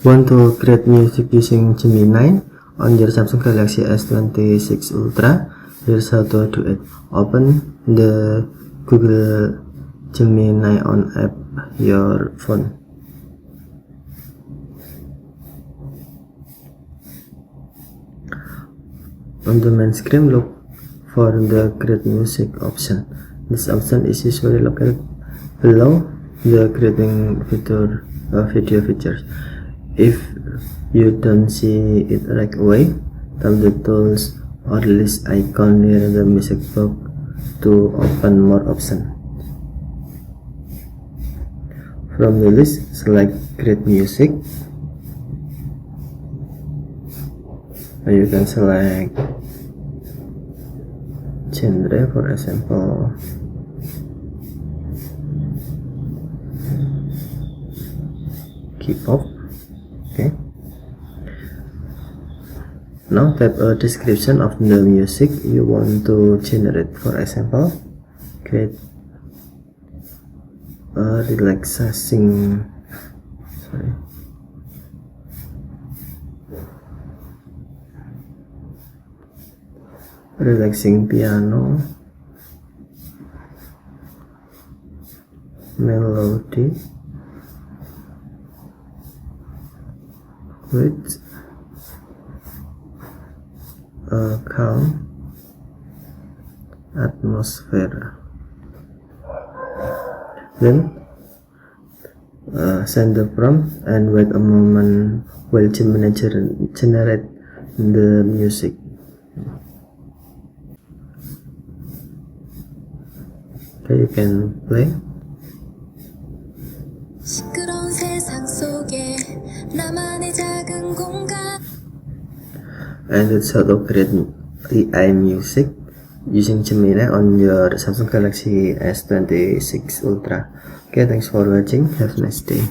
Want to create music using Gemini on your Samsung Galaxy S26 Ultra? Here's how to do it. Open the Google Gemini on app your phone. On the main screen, look for the Create Music option. This option is usually located below the creating video features. If you don't see it right away, tap the tools or list icon near the music box to open more options. From the list, select Create Music. You can select genre, for example K-pop. Okay, now type a description of the music you want to generate. For example, create a relaxing piano melody with a calm atmosphere. Then send the prompt and wait a moment while Gemini generate the music. Okay, you can play. And it's how to create AI music using Gemini on your Samsung Galaxy S26 Ultra. Okay, thanks for watching. Have a nice day.